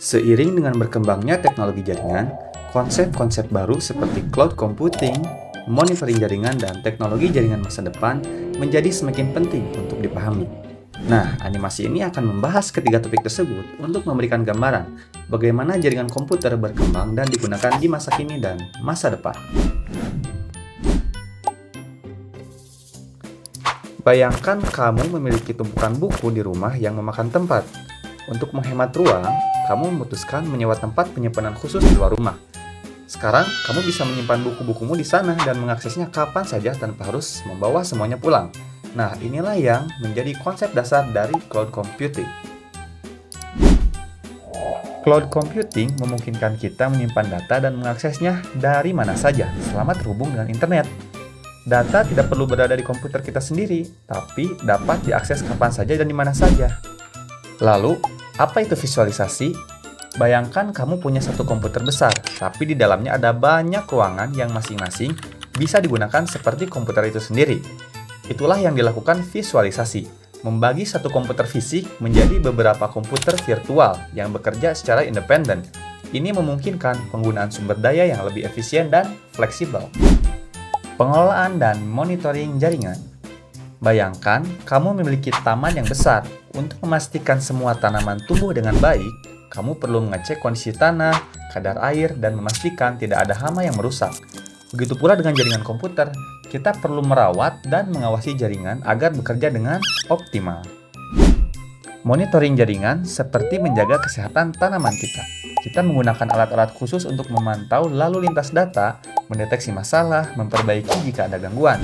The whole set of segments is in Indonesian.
Seiring dengan berkembangnya teknologi jaringan, konsep-konsep baru seperti cloud computing, monitoring jaringan, dan teknologi jaringan masa depan menjadi semakin penting untuk dipahami. Nah, animasi ini akan membahas ketiga topik tersebut untuk memberikan gambaran bagaimana jaringan komputer berkembang dan digunakan di masa kini dan masa depan. Bayangkan kamu memiliki tumpukan buku di rumah yang memakan tempat. Untuk menghemat ruang, kamu memutuskan menyewa tempat penyimpanan khusus di luar rumah. Sekarang, kamu bisa menyimpan buku-bukumu di sana dan mengaksesnya kapan saja tanpa harus membawa semuanya pulang. Nah, inilah yang menjadi konsep dasar dari cloud computing. Cloud computing memungkinkan kita menyimpan data dan mengaksesnya dari mana saja selama terhubung dengan internet. Data tidak perlu berada di komputer kita sendiri, tapi dapat diakses kapan saja dan di mana saja. Lalu, apa itu visualisasi? Bayangkan kamu punya satu komputer besar, tapi di dalamnya ada banyak ruangan yang masing-masing bisa digunakan seperti komputer itu sendiri. Itulah yang dilakukan visualisasi, membagi satu komputer fisik menjadi beberapa komputer virtual yang bekerja secara independen. Ini memungkinkan penggunaan sumber daya yang lebih efisien dan fleksibel. Pengelolaan dan monitoring jaringan. Bayangkan, kamu memiliki taman yang besar. Untuk memastikan semua tanaman tumbuh dengan baik, kamu perlu mengecek kondisi tanah, kadar air, dan memastikan tidak ada hama yang merusak. Begitu pula dengan jaringan komputer, kita perlu merawat dan mengawasi jaringan agar bekerja dengan optimal. Monitoring jaringan seperti menjaga kesehatan tanaman kita. Kita menggunakan alat-alat khusus untuk memantau lalu lintas data, mendeteksi masalah, memperbaiki jika ada gangguan.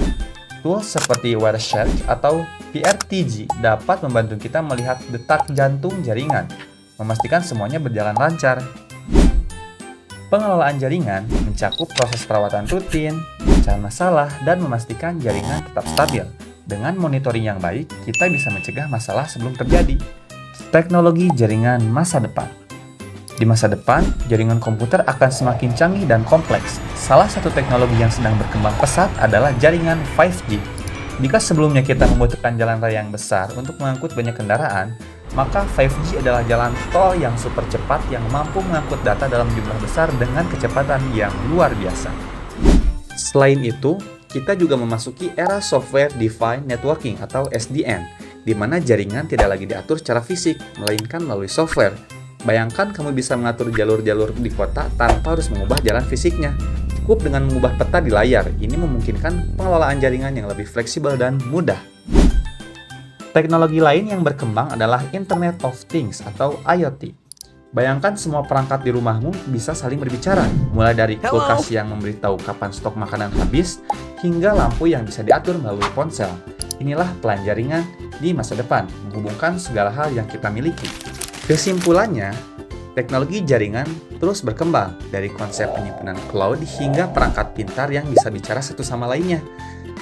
Tools seperti Wireshark atau PRTG dapat membantu kita melihat detak jantung jaringan, memastikan semuanya berjalan lancar. Pengelolaan jaringan mencakup proses perawatan rutin, pemecahan masalah, dan memastikan jaringan tetap stabil. Dengan monitoring yang baik, kita bisa mencegah masalah sebelum terjadi. Teknologi jaringan masa depan. Di masa depan, jaringan komputer akan semakin canggih dan kompleks. Salah satu teknologi yang sedang berkembang pesat adalah jaringan 5G. Jika sebelumnya kita membutuhkan jalan raya yang besar untuk mengangkut banyak kendaraan, maka 5G adalah jalan tol yang super cepat yang mampu mengangkut data dalam jumlah besar dengan kecepatan yang luar biasa. Selain itu, kita juga memasuki era Software Defined Networking atau SDN, di mana jaringan tidak lagi diatur secara fisik, melainkan melalui software. Bayangkan kamu bisa mengatur jalur-jalur di kota tanpa harus mengubah jalan fisiknya. Cukup dengan mengubah peta di layar. Ini memungkinkan pengelolaan jaringan yang lebih fleksibel dan mudah. Teknologi lain yang berkembang adalah Internet of Things atau IoT. Bayangkan semua perangkat di rumahmu bisa saling berbicara, mulai dari kulkas yang memberitahu kapan stok makanan habis, hingga lampu yang bisa diatur melalui ponsel. Inilah pelan jaringan di masa depan, menghubungkan segala hal yang kita miliki. Kesimpulannya, teknologi jaringan terus berkembang dari konsep penyimpanan cloud hingga perangkat pintar yang bisa bicara satu sama lainnya.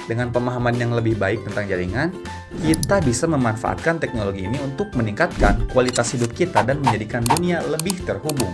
Dengan pemahaman yang lebih baik tentang jaringan, kita bisa memanfaatkan teknologi ini untuk meningkatkan kualitas hidup kita dan menjadikan dunia lebih terhubung.